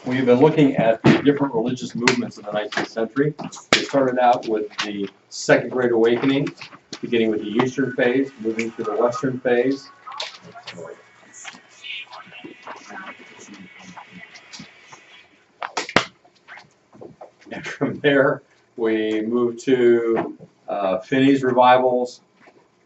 We've been looking at the different religious movements in the 19th century. We started out with the Second Great Awakening, beginning with the Eastern phase, moving to the Western phase. And from there, we moved to Finney's revivals.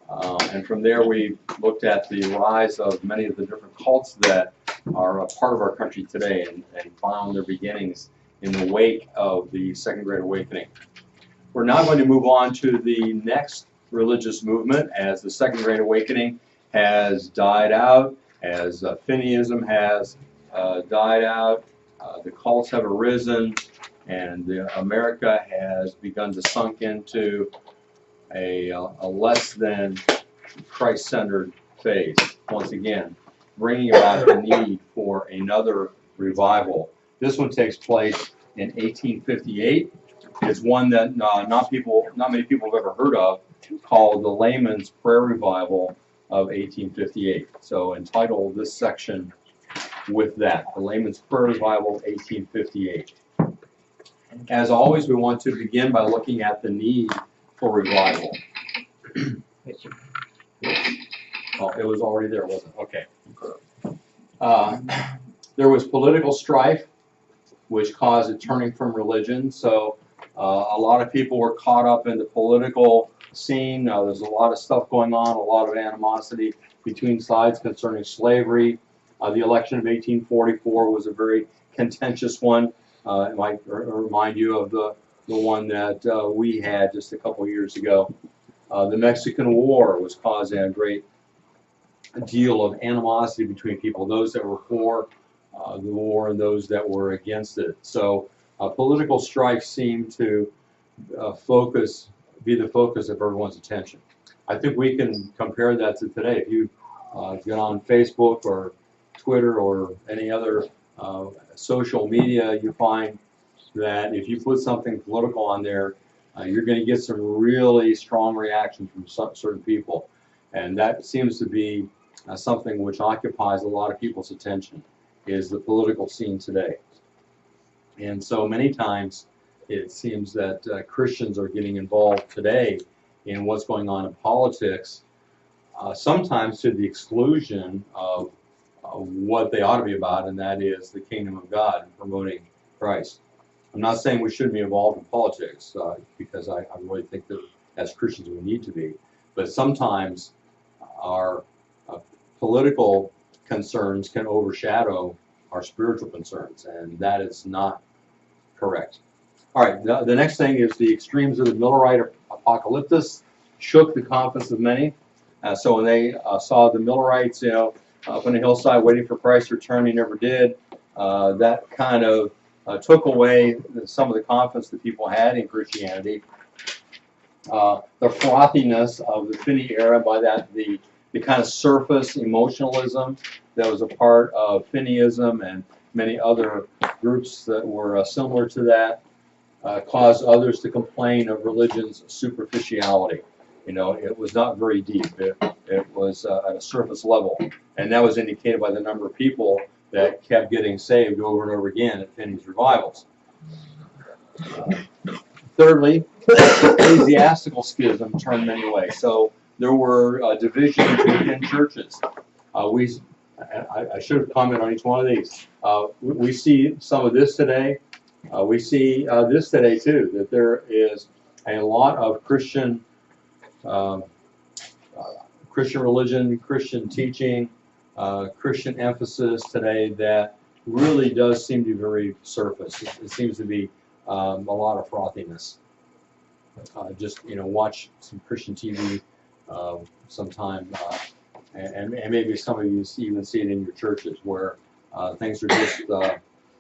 And from there, we looked at the rise of many of the different cults that are a part of our country today and found their beginnings in the wake of the Second Great Awakening. We're now going to move on to the next religious movement as the Second Great Awakening has died out, as Finneyism has died out, the cults have arisen, and America has begun to sunk into a less than Christ-centered phase. Once again, bringing about the need for another revival. This one takes place in 1858. It's one that not many people have ever heard of, called the Laymen's Prayer Revival of 1858. So entitle this section with that, the Laymen's Prayer Revival of 1858. As always, we want to begin by looking at the need for revival. Oh, it was already there, wasn't it? Okay. There was political strife, which caused a turning from religion. So a lot of people were caught up in the political scene. There's a lot of stuff going on, a lot of animosity between sides concerning slavery. The election of 1844 was a very contentious one. It might remind you of the one that we had just a couple years ago. The Mexican War was causing a great deal of animosity between people, those that were for the war and those that were against it. So political strife seemed to be the focus of everyone's attention. I think we can compare that to today. If you get on Facebook or Twitter or any other social media, you find that if you put something political on there, you're going to get some really strong reactions from certain people. And that seems to be something which occupies a lot of people's attention, is the political scene today. And so many times it seems that Christians are getting involved today in what's going on in politics, sometimes to the exclusion of what they ought to be about, and that is the kingdom of God and promoting Christ. I'm not saying we shouldn't be involved in politics, because I really think that as Christians we need to be. But sometimes our political concerns can overshadow our spiritual concerns, and that is not correct. All right, the next thing is the extremes of the Millerite apocalyptus shook the confidence of many. So when they saw the Millerites, up on the hillside waiting for Christ's return, he never did. That kind of took away some of the confidence that people had in Christianity. The frothiness of the Finney era, by that the kind of surface emotionalism that was a part of Finneyism and many other groups that were similar to that, caused others to complain of religion's superficiality. It was not very deep. It was at a surface level, and that was indicated by the number of people that kept getting saved over and over again at Finney's revivals. Thirdly, ecclesiastical schism turned many ways. So there were divisions within churches. I should have commented on each one of these. We see some of this today. We see this today too, that there is a lot of Christian religion, Christian teaching, Christian emphasis today that really does seem to be very surface. It seems to be a lot of frothiness. Just watch some Christian TV sometime, and maybe some of you even see it in your churches where things are just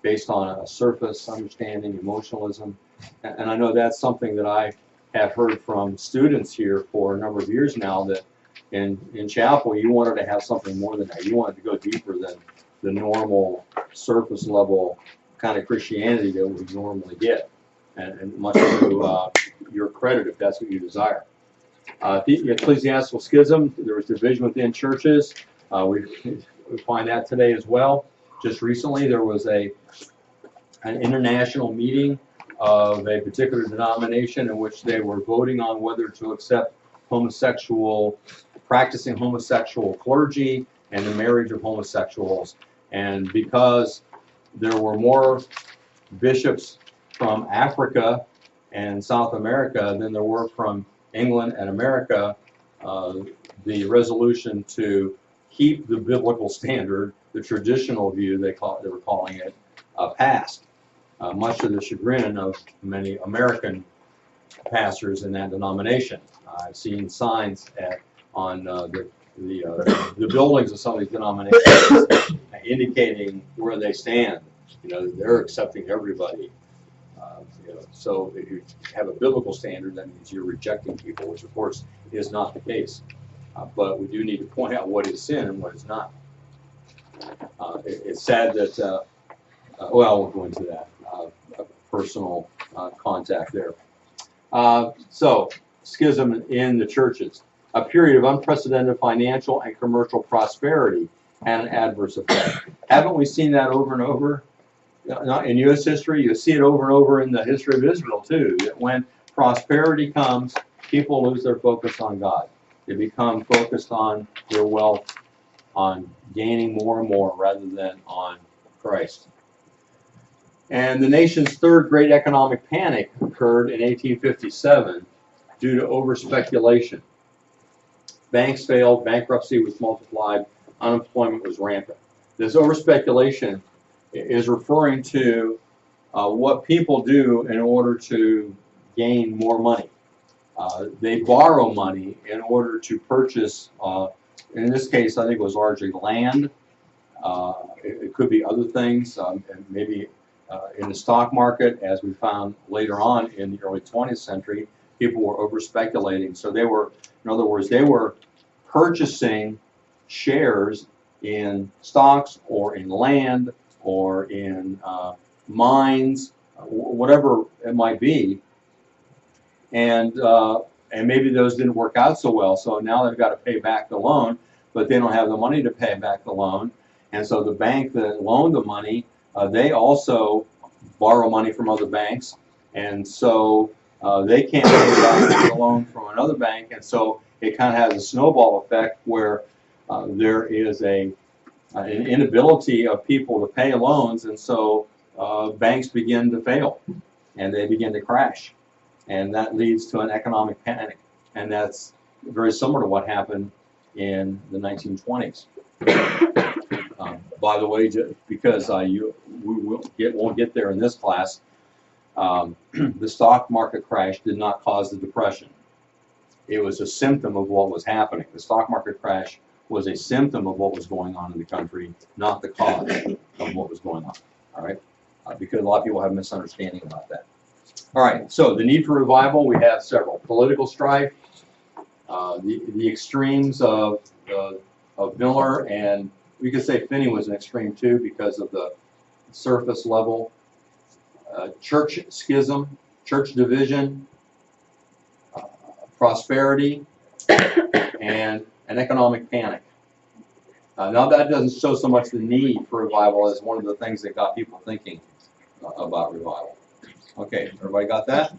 based on a surface understanding, emotionalism. And I know that's something that I have heard from students here for a number of years now, that in chapel you wanted to have something more than that. You wanted to go deeper than the normal surface level kind of Christianity that we normally get, and much to your credit if that's what you desire. The ecclesiastical schism, there was division within churches. We find that today as well. Just recently there was a an international meeting of a particular denomination in which they were voting on whether to accept practicing homosexual clergy and the marriage of homosexuals. And because there were more bishops from Africa and South America than there were from England and America, the resolution to keep the biblical standard, the traditional view they were calling it, passed, much to the chagrin of many American pastors in that denomination. I've seen signs on the buildings of some of these denominations indicating where they stand. You know, they're accepting everybody. So if you have a biblical standard, that means you're rejecting people, which of course is not the case. But we do need to point out what is sin and what is not. It's sad that, well, we'll go into that, personal contact there. So, schism in the churches. A period of unprecedented financial and commercial prosperity had an adverse effect. Haven't we seen that over and over? Not in U.S. history, you see it over and over in the history of Israel too, that when prosperity comes, people lose their focus on God. They become focused on their wealth, on gaining more and more rather than on Christ. And the nation's third great economic panic occurred in 1857 due to over-speculation. Banks failed, bankruptcy was multiplied, unemployment was rampant. This over-speculation is referring to what people do in order to gain more money. They borrow money in order to purchase, in this case, I think it was largely land. It could be other things, and maybe in the stock market, as we found later on in the early 20th century, people were over-speculating. So they were, in other words, they were purchasing shares in stocks or in land or in mines, whatever it might be, and maybe those didn't work out so well. So now they've got to pay back the loan, but they don't have the money to pay back the loan, and so the bank that loaned the money, they also borrow money from other banks, and so they can't pay back the loan from another bank, and so it kind of has a snowball effect where there is an inability of people to pay loans, and so banks begin to fail, and they begin to crash, and that leads to an economic panic, and that's very similar to what happened in the 1920s. By the way, because we won't get there in this class, the stock market crash did not cause the depression. It was a symptom of what was happening. The stock market crash was a symptom of what was going on in the country, not the cause of what was going on. All right, because a lot of people have a misunderstanding about that. All right, so the need for revival, we have several. Political strife, the extremes of Miller, and we could say Finney was an extreme too because of the surface level. Church schism, church division, prosperity, and an economic panic. Now that doesn't show so much the need for revival as one of the things that got people thinking about revival. Okay, everybody got that?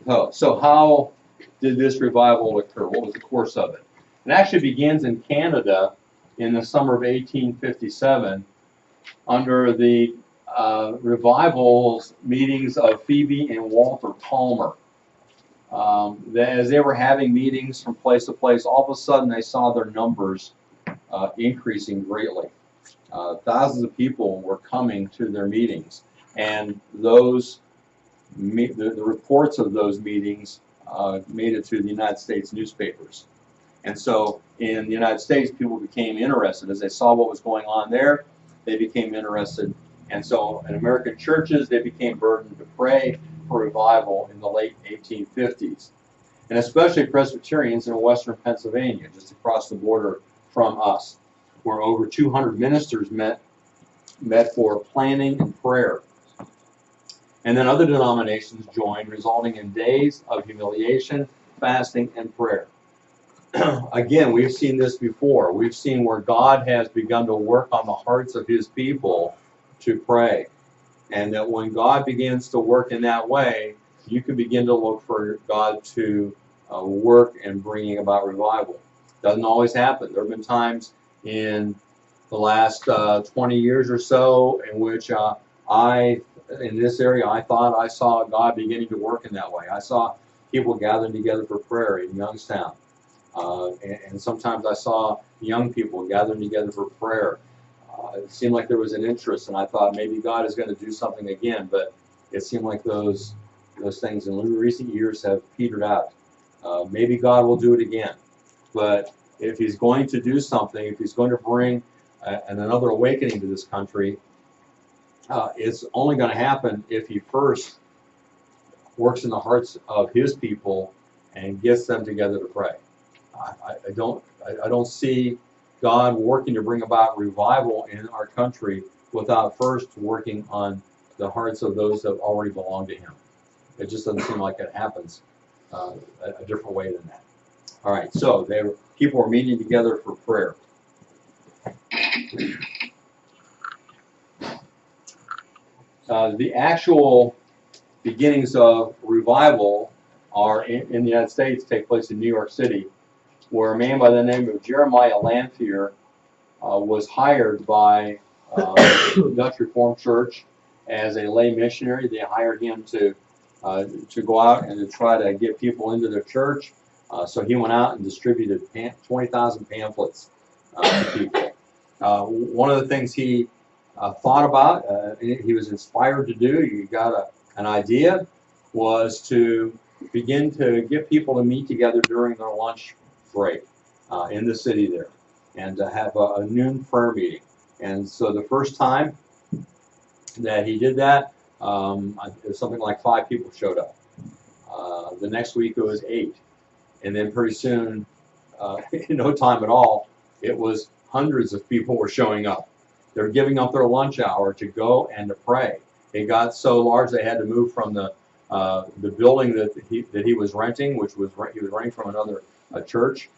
Oh, so how did this revival occur? What was the course of it? It actually begins in Canada in the summer of 1857 under the revivals meetings of Phoebe and Walter Palmer. As they were having meetings from place to place, all of a sudden they saw their numbers increasing greatly. Thousands of people were coming to their meetings, and the reports of those meetings made it to the United States newspapers. And so in the United States, people became interested. As they saw what was going on there, they became interested. And so in American churches, they became burdened to pray for revival in the late 1850s. And especially Presbyterians in western Pennsylvania, just across the border from us, where over 200 ministers met for planning and prayer. And then other denominations joined, resulting in days of humiliation, fasting, and prayer. Again, we've seen this before. We've seen where God has begun to work on the hearts of his people to pray. And that when God begins to work in that way, you can begin to look for God to work in bringing about revival. Doesn't always happen. There have been times in the last 20 years or so in which in this area, I thought I saw God beginning to work in that way. I saw people gathering together for prayer in Youngstown. And sometimes I saw young people gathering together for prayer. It seemed like there was an interest, and I thought maybe God is going to do something again, but it seemed like those things in recent years have petered out. Maybe God will do it again, but if He's going to do something, if He's going to bring another awakening to this country, it's only going to happen if He first works in the hearts of His people and gets them together to pray. I don't see God working to bring about revival in our country without first working on the hearts of those that already belong to Him. It just doesn't seem like it happens a different way than that. All right, so people were meeting together for prayer. The actual beginnings of revival are in the United States, take place in New York City, where a man by the name of Jeremiah Lanphier was hired by the Dutch Reformed Church as a lay missionary. They hired him to go out and to try to get people into their church. So he went out and distributed 20,000 pamphlets to people. One of the things he thought about, he was inspired to do, he got an idea, was to begin to get people to meet together during their lunch break in the city there, and to have a noon prayer meeting. And so the first time that he did that, it was something like 5 people showed up. The next week it was 8. And then pretty soon, in no time at all, it was hundreds of people were showing up. They were giving up their lunch hour to go and to pray. It got so large they had to move from the building that he was renting, which was he was renting from another church,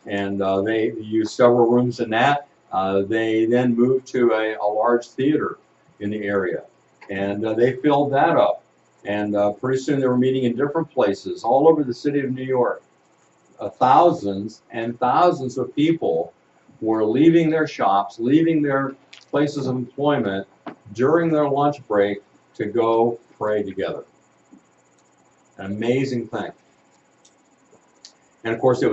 and they used several rooms in that. They then moved to a large theater in the area, and they filled that up. And pretty soon they were meeting in different places all over the city of New York. Thousands and thousands of people were leaving their shops, leaving their places of employment during their lunch break to go pray together. An amazing thing. And of course, it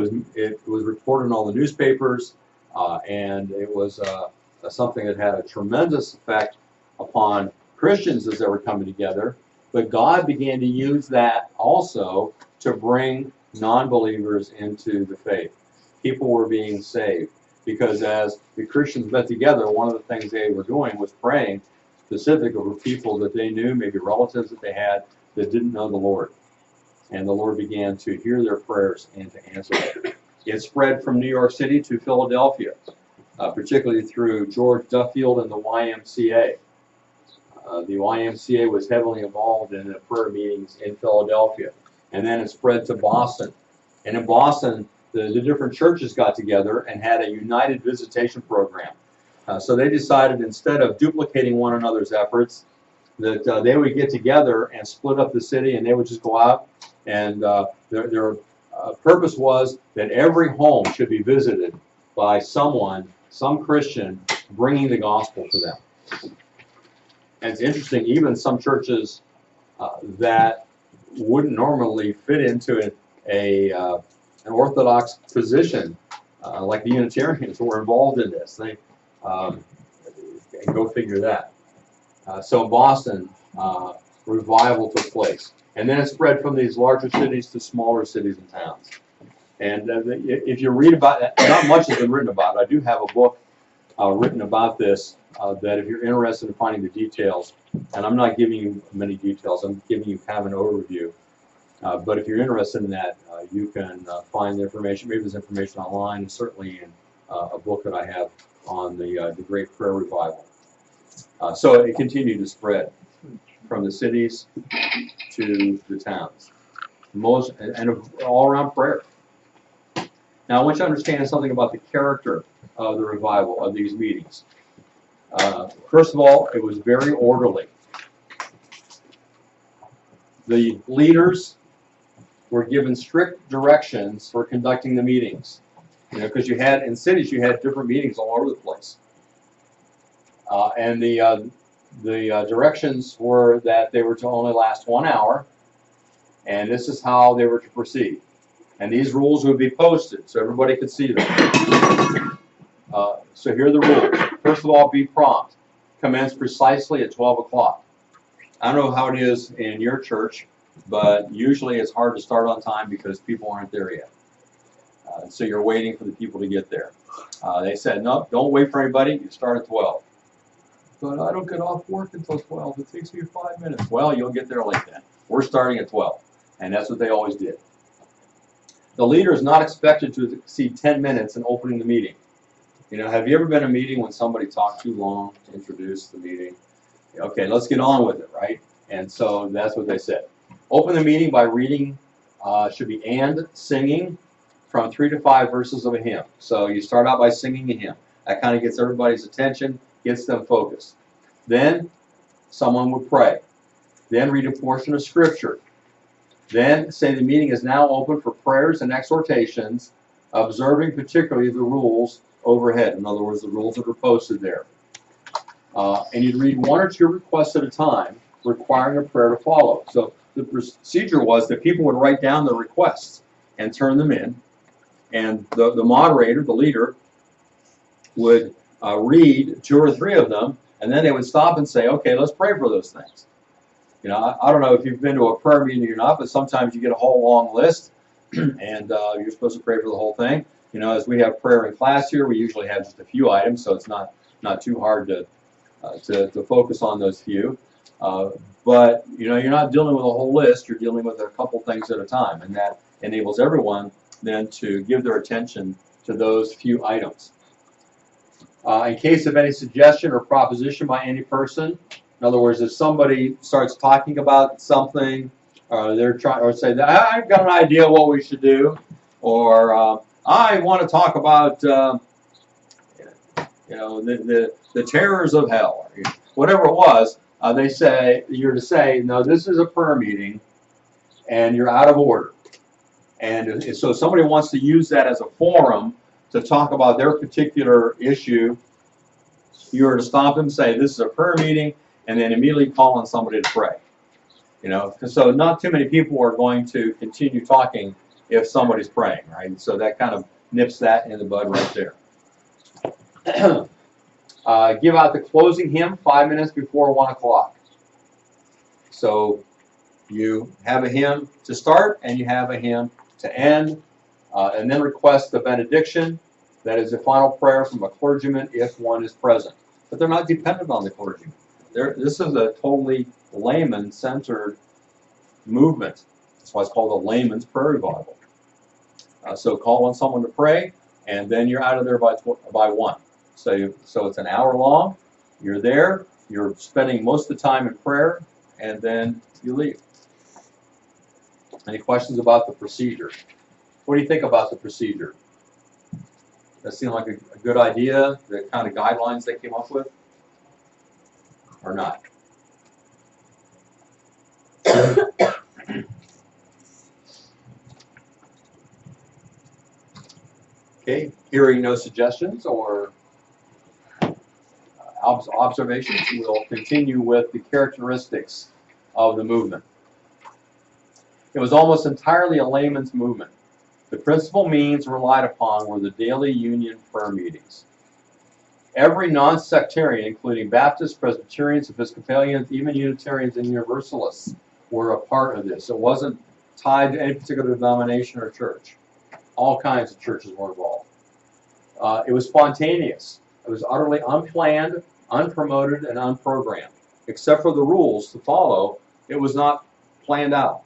was reported in all the newspapers, and it was something that had a tremendous effect upon Christians as they were coming together. But God began to use that also to bring non-believers into the faith. People were being saved because as the Christians met together, one of the things they were doing was praying specifically for people that they knew, maybe relatives that they had that didn't know the Lord. And the Lord began to hear their prayers and to answer them. It spread from New York City to Philadelphia, particularly through George Duffield and the YMCA. The YMCA was heavily involved in the prayer meetings in Philadelphia. And then it spread to Boston. And in Boston, the different churches got together and had a united visitation program. So they decided, instead of duplicating one another's efforts, that they would get together and split up the city, and they would just go out. And their purpose was that every home should be visited by someone, some Christian, bringing the gospel to them. And it's interesting, even some churches that wouldn't normally fit into an Orthodox position, like the Unitarians, were involved in this. They go figure that. So in Boston, revival took place. And then it spread from these larger cities to smaller cities and towns. And if you read about it, not much has been written about it. I do have a book written about this that if you're interested in finding the details, and I'm not giving you many details, I'm giving you kind of an overview. But if you're interested in that, you can find the information. Maybe there's information online, and certainly in a book that I have on the Great Prayer Revival. So it continued to spread from the cities to the towns, and all around prayer. Now I want you to understand something about the character of the revival of these meetings. First of all, it was very orderly. The leaders were given strict directions for conducting the meetings. You know, because you had, in cities, you had different meetings all over the place. And the directions were that they were to only last 1 hour, and this is how they were to proceed. And these rules would be posted so everybody could see them. So here are the rules. First of all, be prompt. Commence precisely at 12 o'clock. I don't know how it is in your church, but usually it's hard to start on time because people aren't there yet. So you're waiting for the people to get there. They said, no, don't wait for anybody. You start at 12. But I don't get off work until 12. It takes me 5 minutes. Well, you'll get there late then. We're starting at 12. And that's what they always did. The leader is not expected to exceed 10 minutes in opening the meeting. You know, have you ever been in a meeting when somebody talked too long to introduce the meeting? Okay, let's get on with it, right? And so that's what they said. Open the meeting by reading, should be and singing from 3 to 5 verses of a hymn. So you start out by singing a hymn. That kind of gets everybody's attention, gets them focused. Then someone would pray. Then read a portion of Scripture. Then say the meeting is now open for prayers and exhortations, observing particularly the rules overhead. In other words, the rules that are posted there. And you'd read 1 or 2 requests at a time, requiring a prayer to follow. So the procedure was that people would write down their requests and turn them in. And the moderator, the leader, would read 2 or 3 of them, and then they would stop and say, okay, let's pray for those things. You know, I don't know if you've been to a prayer meeting or not, but sometimes you get a whole long list, and you're supposed to pray for the whole thing. You know, as we have prayer in class here, we usually have just a few items, so it's not too hard to focus on those few. But, you know, you're not dealing with a whole list, you're dealing with a couple things at a time, and that enables everyone then to give their attention to those few items. In case of any suggestion or proposition by any person, in other words, if somebody starts talking about something, they're trying, or say, I've got an idea what we should do, or I want to talk about, you know, the terrors of hell, or whatever it was. They say you're to say, no, this is a prayer meeting, and you're out of order. And so if somebody wants to use that as a forum to talk about their particular issue, you're to stop them, say, this is a prayer meeting, and then immediately call on somebody to pray. You know, so not too many people are going to continue talking if somebody's praying, right? So that kind of nips that in the bud right there. Give out the closing hymn 5 minutes before 1 o'clock. So you have a hymn to start, and you have a hymn to end, and then request the benediction. That is a final prayer from a clergyman if one is present. But they're not dependent on the clergyman. This is a totally layman-centered movement. That's why it's called a layman's prayer revival. So call on someone to pray, and then you're out of there by 1. So it's an hour long. You're there. You're spending most of the time in prayer, and then you leave. Any questions about the procedure? What do you think about the procedure? That seem like a good idea, the kind of guidelines they came up with? Or not? Okay, hearing no suggestions or observations, we'll continue with the characteristics of the movement. It was almost entirely a layman's movement. The principal means relied upon were the daily union prayer meetings. Every non-sectarian, including Baptists, Presbyterians, Episcopalians, even Unitarians and Universalists, were a part of this. It wasn't tied to any particular denomination or church. All kinds of churches were involved. It was spontaneous. It was utterly unplanned, unpromoted, and unprogrammed. Except for the rules to follow, it was not planned out.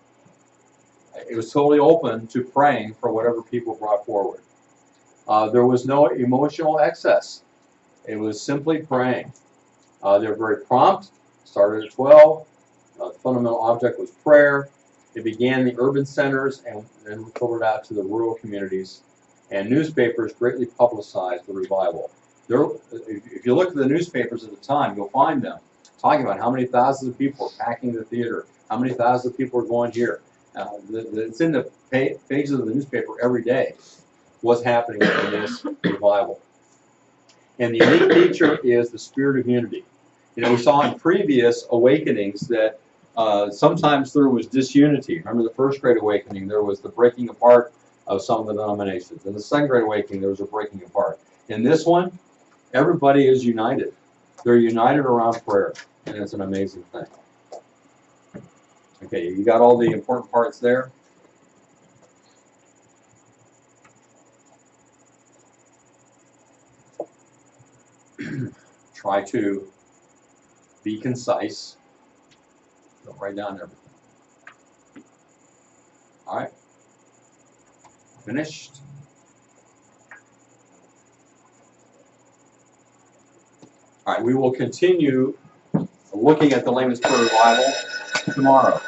It was totally open to praying for whatever people brought forward. There was no emotional excess. It was simply praying. They were very prompt. Started at 12. The fundamental object was prayer. It began in the urban centers and then filtered out to the rural communities. And newspapers greatly publicized the revival. if you look at the newspapers at the time, you'll find them talking about how many thousands of people are packing the theater, how many thousands of people are going here. It's in the pages of the newspaper every day what's happening in this revival. And the unique feature is the spirit of unity. You know, we saw in previous awakenings that sometimes there was disunity. Remember the first Great Awakening, there was the breaking apart of some of the denominations. In the Second Great Awakening, there was a breaking apart. In this one, everybody is united. They're united around prayer, and it's an amazing thing. Okay, you got all the important parts there? Try to be concise. Don't write down everything. All right. Finished. All right, we will continue looking at the Laymen's Prayer Revival tomorrow.